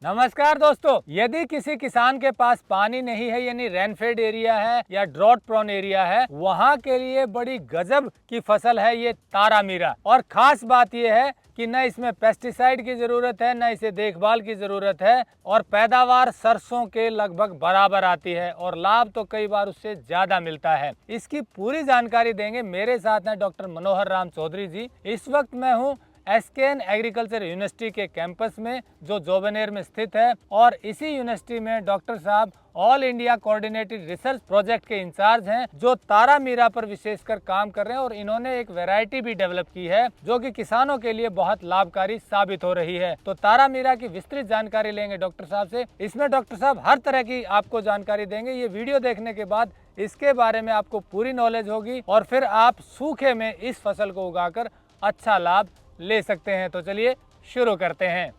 नमस्कार दोस्तों, यदि किसी किसान के पास पानी नहीं है यानी रेनफेड एरिया है या ड्रॉट प्रोन एरिया है, वहाँ के लिए बड़ी गजब की फसल है ये तारामीरा। और खास बात ये है कि न इसमें पेस्टिसाइड की जरूरत है, न इसे देखभाल की जरूरत है और पैदावार सरसों के लगभग बराबर आती है और लाभ तो कई बार उससे ज्यादा मिलता है। इसकी पूरी जानकारी देंगे। मेरे साथ हैं डॉक्टर मनोहर राम चौधरी जी। इस वक्त मैं हूँ एसकेएन एग्रीकल्चर यूनिवर्सिटी के कैंपस में जो जोबनेर में स्थित है और इसी यूनिवर्सिटी में डॉक्टर साहब all India coordinated research project के इंचार्ज हैं जो तारामीरा पर विशेषकर काम कर रहे हैं और इन्होंने एक वैरायटी भी डेवलप की है जो कि किसानों के लिए बहुत लाभकारी साबित हो रही है। तो तारामीरा की विस्तृत जानकारी लेंगे डॉक्टर साहब से। इसमें डॉक्टर साहब हर तरह की आपको जानकारी देंगे। ये वीडियो देखने के बाद इसके बारे में आपको पूरी नॉलेज होगी और फिर आप सूखे में इस फसल को उगाकर अच्छा लाभ ले सकते हैं। तो चलिए शुरू करते हैं।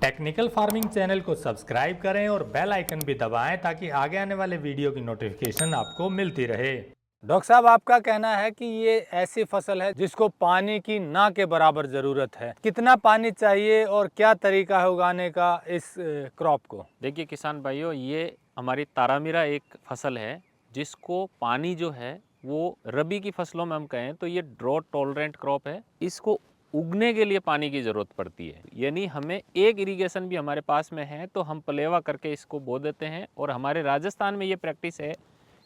टेक्निकल फार्मिंग चैनल को सब्सक्राइब करें और बेल आइकन भी दबाएं ताकि आगे आने वाले वीडियो की नोटिफिकेशन आपको मिलती रहे। डॉक्टर साहब, आपका कहना है कि ये ऐसी फसल है जिसको पानी की ना के बराबर जरूरत है। कितना पानी चाहिए और क्या तरीका है उगाने का इस क्रॉप को? देखिए किसान भाइयों, ये हमारी तारामीरा एक फसल है जिसको पानी जो है वो रबी की फसलों में हम कहें तो ये ड्रॉट टॉलरेंट क्रॉप है। इसको उगने के लिए पानी की ज़रूरत पड़ती है, यानी हमें एक इरिगेशन भी हमारे पास में है तो हम पलेवा करके इसको बो देते हैं। और हमारे राजस्थान में ये प्रैक्टिस है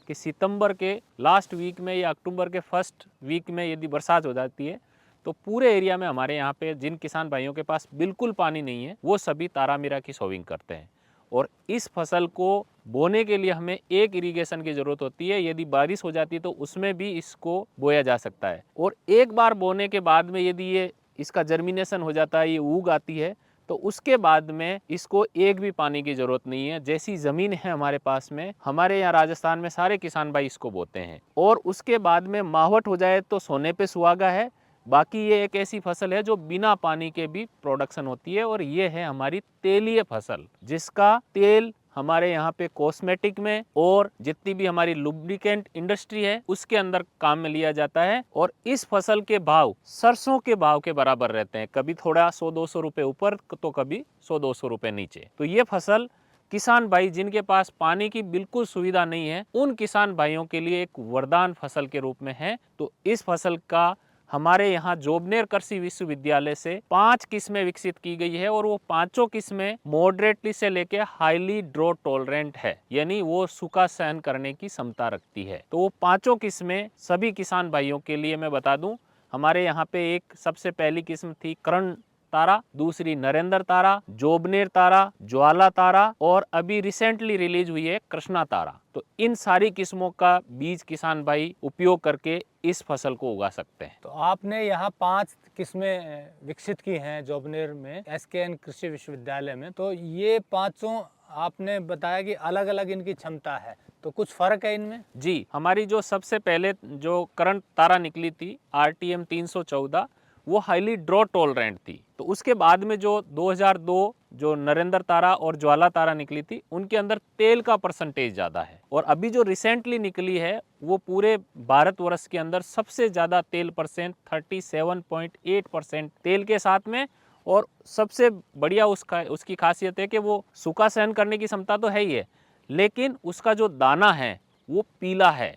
कि सितंबर के लास्ट वीक में या अक्टूबर के फर्स्ट वीक में यदि बरसात हो जाती है तो पूरे एरिया में हमारे यहाँ पे जिन किसान भाइयों के पास बिल्कुल पानी नहीं है वो सभी तारामीरा की सोविंग करते हैं। और इस फसल को बोने के लिए हमें एक इरिगेशन की ज़रूरत होती है। यदि बारिश हो जाती है तो उसमें भी इसको बोया जा सकता है। और एक बार बोने के बाद में यदि ये इसका जर्मिनेशन हो जाता है, ये उग आती है, तो उसके बाद में इसको एक भी पानी की ज़रूरत नहीं है। जैसी ज़मीन है हमारे पास में, हमारे यहाँ राजस्थान में सारे किसान भाई इसको बोते हैं। और उसके बाद में मावट हो जाए तो सोने पे सुहागा है। बाकी ये एक ऐसी फसल है जो बिना पानी के भी प्रोडक्शन होती है। और ये है हमारी तेलीय फसल जिसका तेल हमारे यहाँ पे कॉस्मेटिक में और जितनी भी हमारी लुब्रिकेंट इंडस्ट्री है उसके अंदर काम में लिया जाता है। और इस फसल के भाव सरसों के भाव के बराबर रहते हैं, कभी थोड़ा 100-200 रुपये ऊपर तो कभी 100-200 रुपये नीचे। तो ये फसल किसान भाई जिनके पास पानी की बिल्कुल सुविधा नहीं है उन किसान भाइयों के लिए एक वरदान फसल के रूप में है। तो इस फसल का हमारे यहाँ जोबनेर कृषि विश्वविद्यालय से 5 किस्में विकसित की गई है और वो पांचों किस्में मॉडरेटली से लेके हाईली ड्रॉट टॉलरेंट है, यानी वो सूखा सहन करने की क्षमता रखती है। तो वो पांचों किस्में सभी किसान भाइयों के लिए मैं बता दूं, हमारे यहाँ पे एक सबसे पहली किस्म थी करण तारा, दूसरी नरेंद्र तारा, जोबनेर तारा, ज्वाला तारा और अभी रिसेंटली रिलीज हुई है कृष्णा तारा। तो इन सारी किस्मों का बीज किसान भाई उपयोग करके इस फसल को उगा सकते हैं। तो आपने यहाँ 5 किस्में विकसित की हैं जोबनेर में एसकेएन कृषि विश्वविद्यालय में। तो ये पांचों आपने बताया कि अलग अलग इनकी क्षमता है, तो कुछ फर्क है इनमें? जी, हमारी जो सबसे पहले जो करंट तारा निकली थी RTM 314 वो हाईली ड्रॉट टॉलरेंट थी। तो उसके बाद में जो 2002 जो नरेंद्र तारा और ज्वाला तारा निकली थी उनके अंदर तेल का परसेंटेज ज़्यादा है। और अभी जो रिसेंटली निकली है वो पूरे भारतवर्ष के अंदर सबसे ज़्यादा तेल परसेंट 37.8% तेल के साथ में। और सबसे बढ़िया उसकी खासियत है कि वो सूखा सहन करने की क्षमता तो है ही है, लेकिन उसका जो दाना है वो पीला है।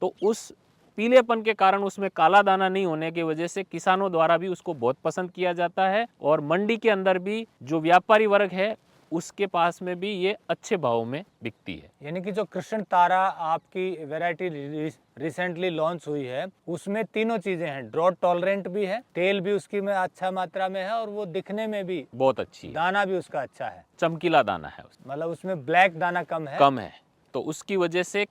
तो उस पीलेपन के कारण उसमें काला दाना नहीं होने की वजह से किसानों द्वारा भी उसको बहुत पसंद किया जाता है। और मंडी के अंदर भी जो व्यापारी वर्ग है उसके पास में भी ये अच्छे भाव में बिकती है। यानी कि जो कृष्ण तारा आपकी वैरायटी रिसेंटली लॉन्च हुई है उसमें तीनों चीजें हैं, ड्रॉट टॉलरेंट भी है, तेल भी उसकी में अच्छा मात्रा में है और वो दिखने में भी बहुत अच्छी है, दाना भी उसका अच्छा है, चमकीला दाना है, मतलब उसमें ब्लैक दाना कम है। तो उसकी वजह से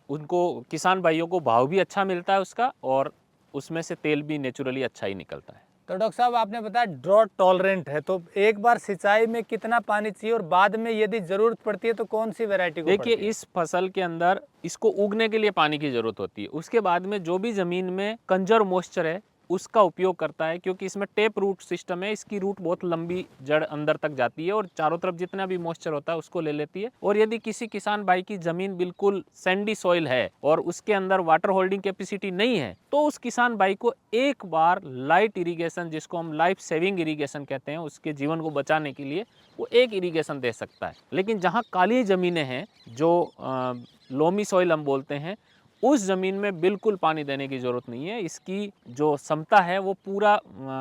उनको किसान भाइयों को भाव भी अच्छा मिलता है उसका और उसमें से तेल भी नेचुरली अच्छा ही निकलता है। तो डॉक्टर साहब आपने बताया ड्रॉट टॉलरेंट है, तो एक बार सिंचाई में कितना पानी चाहिए और बाद में यदि जरूरत पड़ती है तो कौन सी वैरायटी को? देखिए, इस फसल के अंदर इसको उगने के लिए पानी की जरूरत होती है। उसके बाद में जो भी जमीन में कंजर्व मॉइस्चर है उसका उपयोग करता है, क्योंकि इसमें टेप रूट सिस्टम है। इसकी रूट बहुत लंबी जड़ अंदर तक जाती है और चारों तरफ जितना भी मॉइस्चर होता है उसको ले लेती है। और यदि किसी किसान भाई की जमीन बिल्कुल सैंडी सॉइल है और उसके अंदर वाटर होल्डिंग कैपेसिटी नहीं है, तो उस किसान भाई को एक बार लाइट इरिगेशन, जिसको हम लाइफ सेविंग इरिगेशन कहते हैं, उसके जीवन को बचाने के लिए वो एक इरिगेशन दे सकता है। लेकिन जहाँ काली ज़मीनें हैं, जो लोमी सॉइल हम बोलते हैं, उस ज़मीन में बिल्कुल पानी देने की ज़रूरत नहीं है। इसकी जो क्षमता है वो पूरा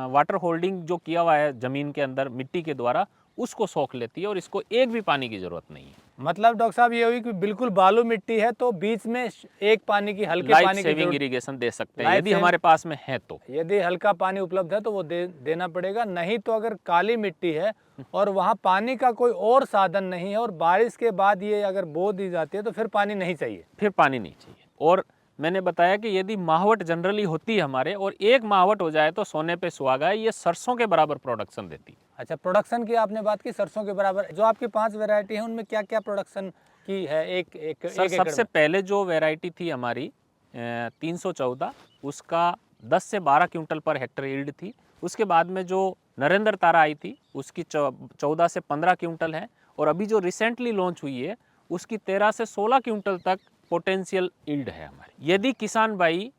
वाटर होल्डिंग जो किया हुआ है ज़मीन के अंदर मिट्टी के द्वारा, उसको सोख लेती है और इसको एक भी पानी की ज़रूरत नहीं है। मतलब डॉक्टर साहब ये हुई कि बिल्कुल बालू मिट्टी है तो बीच में एक पानी की हल्के लाइफ पानी की सेविंग जरूरत, इरिगेशन दे सकते हैं यदि हमारे पास में है तो। यदि हल्का पानी उपलब्ध है तो वो देना पड़ेगा। नहीं तो अगर काली मिट्टी है और वहाँ पानी का कोई और साधन नहीं है और बारिश के बाद ये अगर बो दी जाती है तो फिर पानी नहीं चाहिए। फिर पानी नहीं चाहिए। और मैंने बताया कि यदि माहवट जनरली होती है हमारे, और एक माहवट हो जाए तो सोने पे सुहागा है, ये सरसों के बराबर प्रोडक्शन देती है। अच्छा, प्रोडक्शन की आपने बात की, सरसों के बराबर। जो आपकी 5 वैरायटी है उनमें क्या क्या प्रोडक्शन की है एक सर, सबसे पहले जो वैरायटी थी हमारी 314, उसका 10 से 12 क्विंटल पर हेक्टर यील्ड थी। उसके बाद में जो नरेंद्र तारा आई थी उसकी 14 से 15 क्विंटल है। और अभी जो रिसेंटली लॉन्च हुई है उसकी 13 से 16 क्विंटल तक पोटेंशियल यील्ड है हमारी। यदि किसान भाई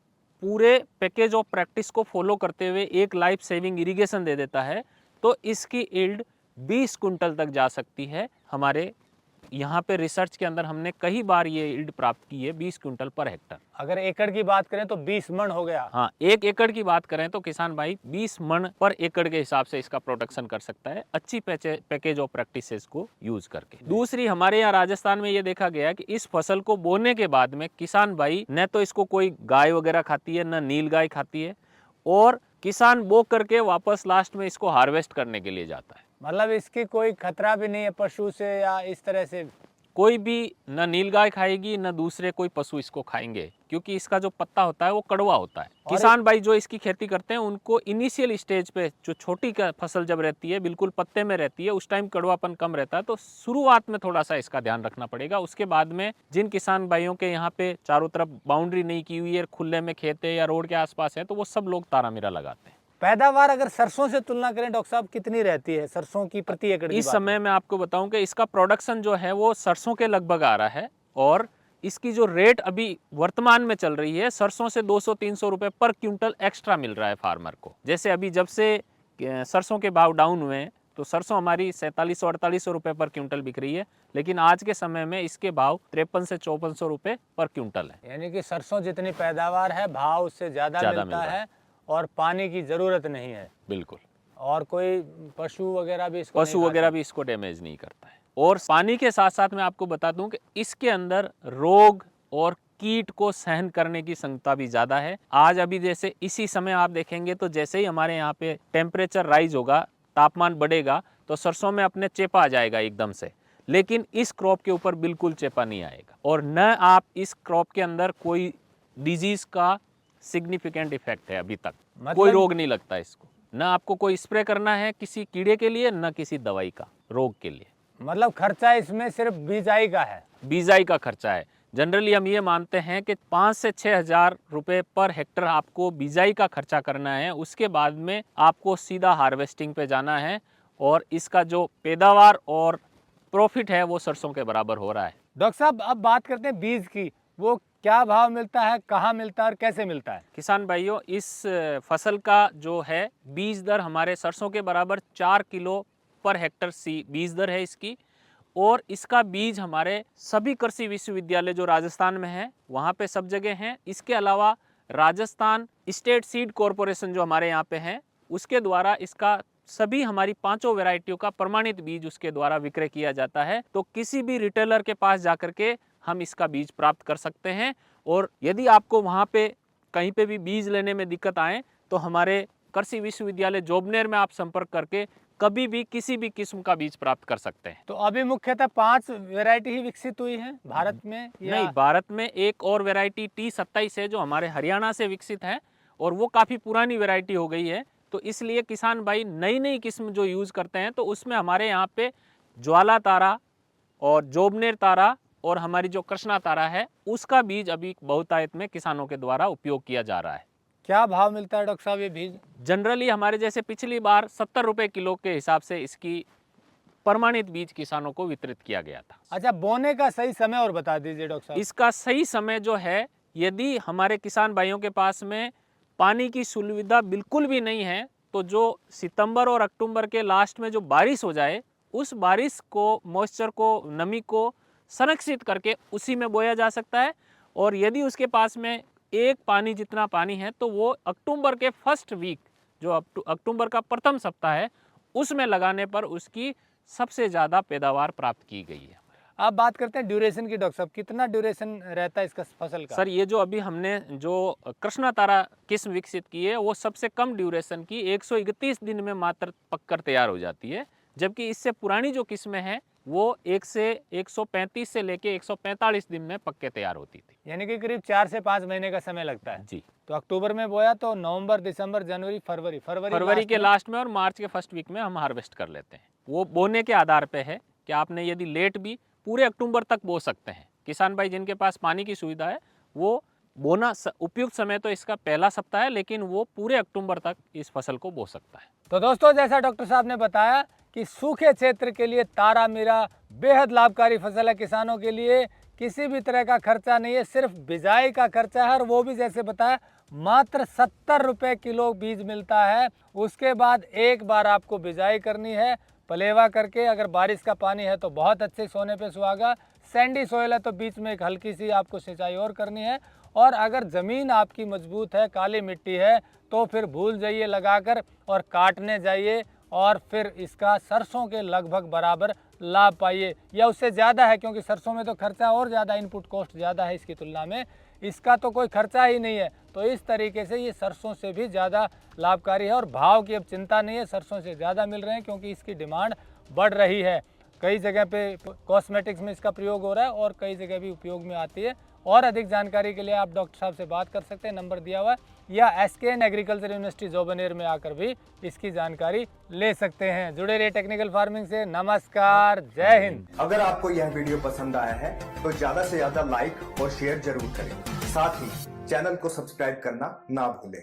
पूरे पैकेज ऑफ प्रैक्टिस को फॉलो करते हुए एक लाइफ सेविंग इरिगेशन दे देता है तो इसकी यील्ड 20 कुंटल तक जा सकती है। हमारे यहाँ पे रिसर्च के अंदर हमने कई बार ये यील्ड प्राप्त की है, 20 कुंटल पर हेक्टर। अगर एकड़ की बात करें तो 20 मन हो गया। हाँ, 1 एकड़ की बात करें तो किसान भाई 20 मन पर एकड़ के हिसाब से इसका प्रोडक्शन कर सकता है, अच्छी पैकेज ऑफ प्रैक्टिसेस को यूज करके। दूसरी, हमारे यहाँ राजस्थान में ये देखा गया कि इस फसल को बोने के बाद में किसान भाई न तो इसको कोई गाय वगैरह खाती है, न नील गाय खाती है, और किसान बो करके वापस लास्ट में इसको हार्वेस्ट करने के लिए जाता है। मतलब इसकी कोई खतरा भी नहीं है पशु से या इस तरह से? कोई भी न नीलगाय खाएगी न दूसरे कोई पशु इसको खाएंगे, क्योंकि इसका जो पत्ता होता है वो कड़वा होता है। किसान भाई जो इसकी खेती करते हैं उनको इनिशियल स्टेज पे जो छोटी फसल जब रहती है, बिल्कुल पत्ते में रहती है, उस टाइम कड़वापन कम रहता है, तो शुरुआत में थोड़ा सा इसका ध्यान रखना पड़ेगा। उसके बाद में जिन किसान भाइयों के यहाँ पे चारों तरफ बाउंड्री नहीं की हुई है, खुले में खेत है या रोड के आसपास है, तो वो सब लोग तारामीरा लगाते हैं। पैदावार अगर सरसों से तुलना करें डॉक्टर साहब कितनी रहती है सरसों की प्रति एकड़ की? इस समय मैं आपको बताऊं कि इसका प्रोडक्शन जो है वो सरसों के लगभग आ रहा है, और इसकी जो रेट अभी वर्तमान में चल रही है, सरसों से 200-300 रुपए पर क्विंटल एक्स्ट्रा मिल रहा है फार्मर को। जैसे अभी जब से सरसों के भाव डाउन हुए हैं तो सरसों हमारी 4700-4800 रुपए पर क्विंटल बिक रही है, लेकिन आज के समय में इसके भाव 5300 से 5400 रुपए पर क्विंटल है। यानी कि सरसों जितनी पैदावार है भाव उससे ज्यादा मिलता है और पानी की जरूरत नहीं है। बिल्कुल। और कोई पशु वगैरह भी इसको डैमेज नहीं करता है। और पानी के साथ साथ मैं आपको बता दूं कि इसके अंदर रोग और कीट को सहन करने की क्षमता भी ज्यादा है। आज अभी जैसे इसी समय आप देखेंगे तो जैसे ही हमारे यहाँ पे टेम्परेचर राइज होगा, तापमान बढ़ेगा, तो सरसों में अपने चेपा आ जाएगा एकदम से, लेकिन इस क्रॉप के ऊपर बिल्कुल चेपा नहीं आएगा। और न आप इस क्रॉप के अंदर कोई डिजीज का सिग्निफिकेंट इफेक्ट है अभी तक, कोई रोग नहीं लगता इसको। न आपको कोई स्प्रे करना है किसी कीड़े के लिए, न किसी दवाई का रोग के लिए। मतलब खर्चा इसमें सिर्फ बीजाई का है? बीजाई का खर्चा है। जनरली हम ये मानते हैं कि 5 से 6,000 रुपए पर हेक्टर आपको बीजाई का खर्चा करना है। उसके बाद में आपको सीधा हार्वेस्टिंग पे जाना है, और इसका जो पैदावार और प्रॉफिट है वो सरसों के बराबर हो रहा है। डॉक्टर साहब अब बात करते हैं बीज की, वो क्या भाव मिलता है, कहाँ मिलता है और कैसे मिलता है? किसान भाइयों, इस फसल का जो है बीज दर हमारे सरसों के बराबर 4 किलो पर हेक्टर बीज दर है इसकी। और इसका बीज हमारे सभी कृषि विश्वविद्यालय जो राजस्थान में है वहाँ पे सब जगह हैं। इसके अलावा राजस्थान स्टेट सीड कॉरपोरेशन जो हमारे यहाँ पे है उसके द्वारा इसका सभी हमारी 5 वैरायटियों का प्रमाणित बीज उसके द्वारा विक्रय किया जाता है। तो किसी भी रिटेलर के पास जाकर के हम इसका बीज प्राप्त कर सकते हैं। और यदि आपको वहाँ पे कहीं पे भी बीज लेने में दिक्कत आए तो हमारे कृषि विश्वविद्यालय जोबनेर में आप संपर्क करके कभी भी किसी भी किस्म का बीज प्राप्त कर सकते हैं। तो अभी मुख्यतः 5 वैरायटी ही विकसित हुई है भारत में नहीं, भारत में एक और वैरायटी T27 है जो हमारे हरियाणा से विकसित है, और वो काफ़ी पुरानी वैरायटी हो गई है। तो इसलिए किसान भाई नई नई किस्म जो यूज़ करते हैं, तो उसमें हमारे यहाँ पे ज्वाला तारा और जोबनेर तारा और हमारी जो कृष्णा तारा है उसका बीज अभी बहुतायत में किसानों के द्वारा उपयोग किया जा रहा है। क्या भाव मिलता है डॉक्टर साहब ये बीज? जनरली हमारे जैसे पिछली बार 70 रुपए किलो के हिसाब से इसकी प्रमाणित बीज किसानों को वितरित किया गया था। अच्छा, बोने का सही समय और बता दीजिए डॉक्टर साहब। इसका सही समय जो है, यदि हमारे किसान भाइयों के पास में पानी की सुविधा बिल्कुल भी नहीं है, तो जो सितंबर और अक्टूबर के लास्ट में जो बारिश हो जाए, उस बारिश को, मॉइस्चर को, नमी को संरक्षित करके उसी में बोया जा सकता है। और यदि उसके पास में एक पानी जितना पानी है, तो वो अक्टूबर के फर्स्ट वीक, जो अक्टूबर का प्रथम सप्ताह है, उसमें लगाने पर उसकी सबसे ज़्यादा पैदावार प्राप्त की गई है। आप बात करते हैं ड्यूरेशन की डॉक्टर साहब, कितना ड्यूरेशन रहता है इसका फसल का? सर, ये जो अभी हमने जो कृष्णा तारा किस्म विकसित की है, वो सबसे कम ड्यूरेशन की 131 दिन में मात्र पककर तैयार हो जाती है, जबकि इससे पुरानी जो किस्में हैं वो 135 से लेके 145 दिन में पक के तैयार होती थी। यानी कि करीब 4 से 5 महीने का समय लगता है जी। तो अक्टूबर में बोया तो नवंबर, दिसंबर, जनवरी, फरवरी के लास्ट में और मार्च के फर्स्ट वीक में हम हार्वेस्ट कर लेते हैं। वो बोने के आधार पे है कि आपने यदि लेट भी पूरे अक्टूबर तक बो सकते हैं। किसान भाई जिनके पास पानी की सुविधा है, वो बोना उपयुक्त समय तो इसका पहला सप्ताह है, लेकिन वो पूरे अक्टूबर तक इस फसल को बो सकता है। तो दोस्तों, जैसा डॉक्टर साहब ने बताया कि सूखे क्षेत्र के लिए तारामीरा बेहद लाभकारी फसल है। किसानों के लिए किसी भी तरह का खर्चा नहीं है, सिर्फ बिजाई का खर्चा है, और वो भी जैसे बताया मात्र 70 रुपये किलो बीज मिलता है। उसके बाद एक बार आपको बिजाई करनी है पलेवा करके। अगर बारिश का पानी है तो बहुत अच्छे सोने पे सुहागा, सैंडी सोइल है तो बीच में एक हल्की सी आपको सिंचाई और करनी है। और अगर ज़मीन आपकी मजबूत है, काली मिट्टी है, तो फिर भूल जाइए लगाकर और काटने जाइए, और फिर इसका सरसों के लगभग बराबर लाभ पाइए, या उससे ज़्यादा है, क्योंकि सरसों में तो खर्चा और ज़्यादा, इनपुट कॉस्ट ज़्यादा है इसकी तुलना में। इसका तो कोई खर्चा ही नहीं है, तो इस तरीके से ये सरसों से भी ज़्यादा लाभकारी है। और भाव की अब चिंता नहीं है, सरसों से ज़्यादा मिल रहे हैं क्योंकि इसकी डिमांड बढ़ रही है। कई जगह पे कॉस्मेटिक्स में इसका प्रयोग हो रहा है और कई जगह भी उपयोग में आती है। और अधिक जानकारी के लिए आप डॉक्टर साहब से बात कर सकते हैं, नंबर दिया हुआ है, या SKN एग्रीकल्चर यूनिवर्सिटी जोबनेर में आकर भी इसकी जानकारी ले सकते हैं। जुड़े रहिए टेक्निकल फार्मिंग से। नमस्कार, जय हिंद। अगर आपको यह वीडियो पसंद आया है तो ज्यादा से ज्यादा लाइक और शेयर जरूर करें। साथ ही चैनल को सब्सक्राइब करना ना भूलें।